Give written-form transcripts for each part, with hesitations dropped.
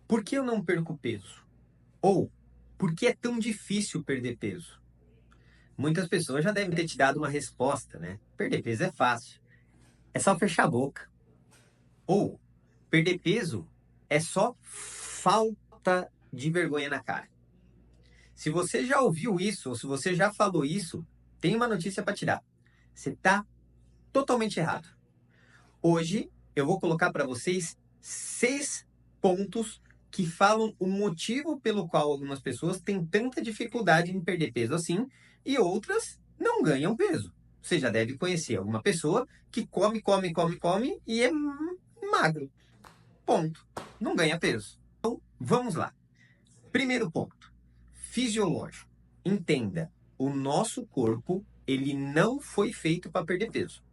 Por que eu não perco peso? Ou, por que é tão difícil perder peso? Muitas pessoas já devem ter te dado uma resposta, né? Perder peso é fácil, é só fechar a boca. Ou, perder peso é só falta de vergonha na cara. Se você já ouviu isso, ou se você já falou isso, tem uma notícia para te dar. Você está totalmente errado. Hoje eu vou colocar para vocês 6 pontos que falam o motivo pelo qual algumas pessoas têm tanta dificuldade em perder peso assim e outras não ganham peso. Você já deve conhecer alguma pessoa que come e é magro. Ponto. Não ganha peso. Então, vamos lá. Primeiro ponto, fisiológico. Entenda, o nosso corpo, ele não foi feito para perder peso.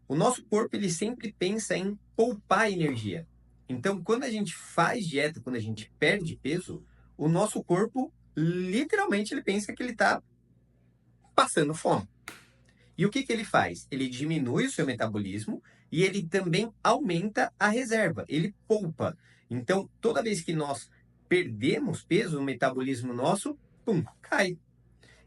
O nosso corpo, ele sempre pensa em poupar energia. Então, quando a gente faz dieta, quando a gente perde peso, o nosso corpo, literalmente, ele pensa que ele está passando fome. E o que, que ele faz? Ele diminui o seu metabolismo e ele também aumenta a reserva, ele poupa. Então, toda vez que nós perdemos peso, o metabolismo nosso, pum, cai.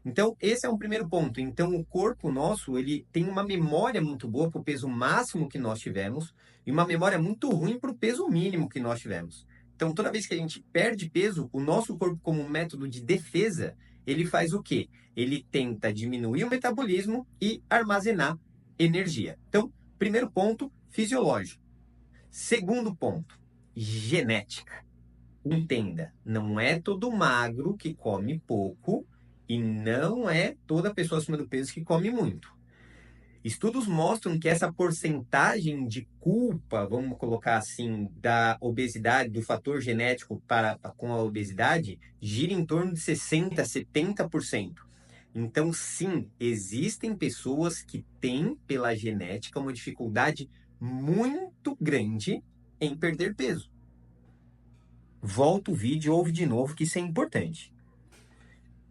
Então, esse é um primeiro ponto. Então, o corpo nosso, ele tem uma memória muito boa para o peso máximo que nós tivemos e uma memória muito ruim para o peso mínimo que nós tivemos. Então, toda vez que a gente perde peso, o nosso corpo, como método de defesa, ele faz o quê? Ele tenta diminuir o metabolismo e armazenar energia. Então, primeiro ponto, fisiológico. Segundo ponto, genética. Entenda, não é todo magro que come pouco e não é toda pessoa acima do peso que come muito. Estudos mostram que essa porcentagem de culpa, vamos colocar assim, da obesidade, do fator genético com a obesidade, gira em torno de 60%, 70%. Então, sim, existem pessoas que têm, pela genética, uma dificuldade muito grande em perder peso. Volta o vídeo e ouve de novo, que isso é importante.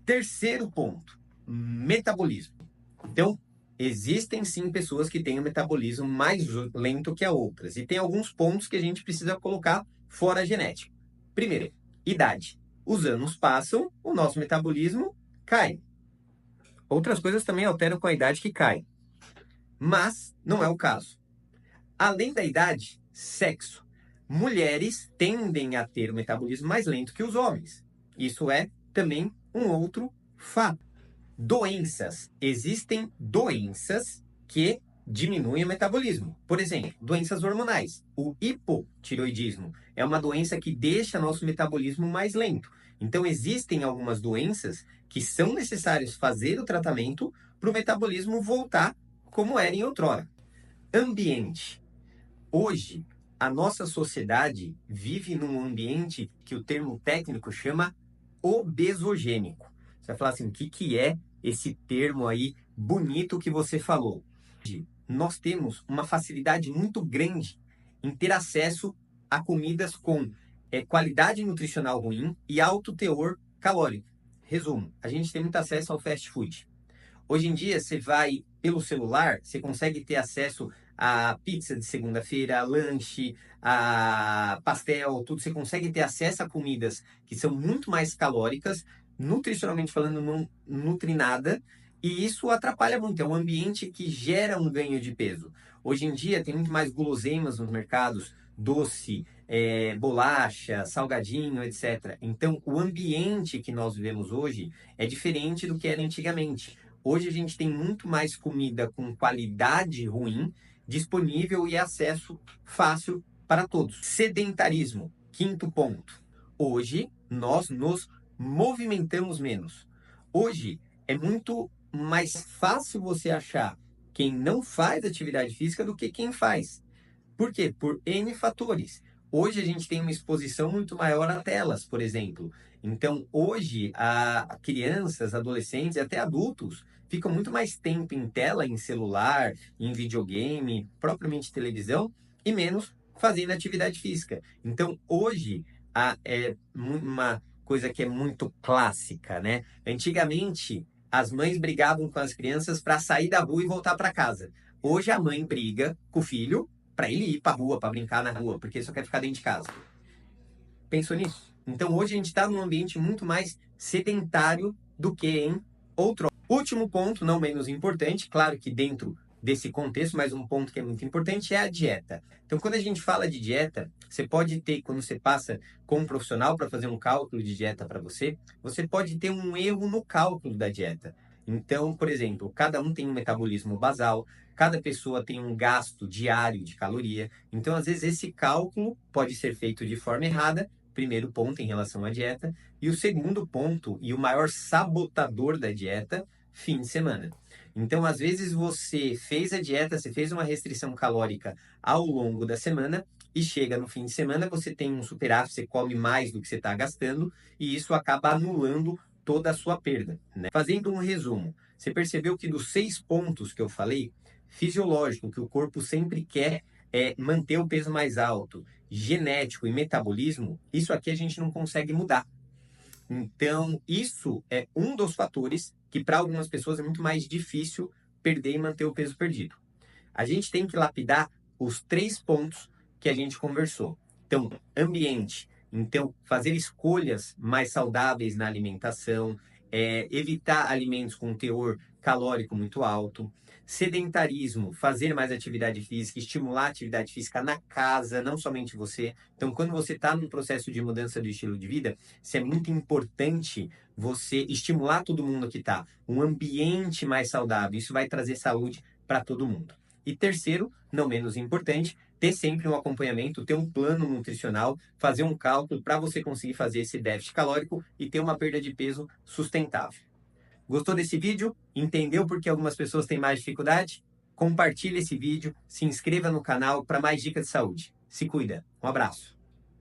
Terceiro ponto, metabolismo. Então, existem sim pessoas que têm um metabolismo mais lento que a outras. E tem alguns pontos que a gente precisa colocar fora a genética. Primeiro, idade. Os anos passam, o nosso metabolismo cai. Outras coisas também alteram com a idade que cai. Mas não é o caso. Além da idade, sexo. Mulheres tendem a ter o metabolismo mais lento que os homens. Isso é também um outro fato. Doenças. Existem doenças que diminuem o metabolismo. Por exemplo, doenças hormonais. O hipotireoidismo é uma doença que deixa nosso metabolismo mais lento. Então, existem algumas doenças que são necessários fazer o tratamento para o metabolismo voltar como era em outrora. Ambiente. Hoje, a nossa sociedade vive num ambiente que o termo técnico chama obesogênico. Você vai falar assim, o que é esse termo aí bonito que você falou? Nós temos uma facilidade muito grande em ter acesso a comidas com qualidade nutricional ruim e alto teor calórico. Resumo, a gente tem muito acesso ao fast food. Hoje em dia, você vai pelo celular, você consegue ter acesso a pizza de segunda-feira, a lanche, a pastel, tudo. Você consegue ter acesso a comidas que são muito mais calóricas, nutricionalmente falando, não nutre nada, e isso atrapalha muito. É um ambiente que gera um ganho de peso. Hoje em dia, tem muito mais guloseimas nos mercados, doce, bolacha, salgadinho, etc. Então, o ambiente que nós vivemos hoje é diferente do que era antigamente. Hoje a gente tem muito mais comida com qualidade ruim disponível e acesso fácil para todos. Sedentarismo, quinto ponto. Hoje nós nos movimentamos menos. Hoje é muito mais fácil você achar quem não faz atividade física do que quem faz. Por quê? Por N fatores. Hoje a gente tem uma exposição muito maior a telas, por exemplo. Então, hoje, a crianças, adolescentes e até adultos ficam muito mais tempo em tela, em celular, em videogame, propriamente televisão, e menos fazendo atividade física. Então, hoje, é uma coisa que é muito clássica, né? Antigamente, as mães brigavam com as crianças para sair da rua e voltar para casa. Hoje, a mãe briga com o filho para ele ir para a rua, para brincar na rua, porque ele só quer ficar dentro de casa. Pensou nisso? Então hoje a gente está num ambiente muito mais sedentário do que em outro. Último ponto, não menos importante, claro que dentro desse contexto, mas um ponto que é muito importante é a dieta. Então, quando a gente fala de dieta, você pode ter, quando você passa com um profissional para fazer um cálculo de dieta para você, você pode ter um erro no cálculo da dieta. Então, por exemplo, cada um tem um metabolismo basal, cada pessoa tem um gasto diário de caloria. Então, às vezes, esse cálculo pode ser feito de forma errada. Primeiro ponto em relação à dieta. E o segundo ponto, e o maior sabotador da dieta, fim de semana. Então, às vezes, você fez a dieta, você fez uma restrição calórica ao longo da semana e chega no fim de semana, você tem um superávit, você come mais do que você está gastando e isso acaba anulando toda a sua perda, né? Fazendo um resumo, você percebeu que dos 6 pontos que eu falei, fisiológico, que o corpo sempre quer manter o peso mais alto, genético e metabolismo, isso aqui a gente não consegue mudar. Então, isso é um dos fatores que para algumas pessoas é muito mais difícil perder e manter o peso perdido. A gente tem que lapidar os 3 pontos que a gente conversou. Então, ambiente. Então, fazer escolhas mais saudáveis na alimentação, evitar alimentos com teor calórico muito alto, sedentarismo, fazer mais atividade física, estimular a atividade física na casa, não somente você. Então, quando você está num processo de mudança do estilo de vida, isso é muito importante você estimular todo mundo que está. Um ambiente mais saudável, isso vai trazer saúde para todo mundo. E terceiro, não menos importante, ter sempre um acompanhamento, ter um plano nutricional, fazer um cálculo para você conseguir fazer esse déficit calórico e ter uma perda de peso sustentável. Gostou desse vídeo? Entendeu por que algumas pessoas têm mais dificuldade? Compartilhe esse vídeo, se inscreva no canal para mais dicas de saúde. Se cuida. Um abraço.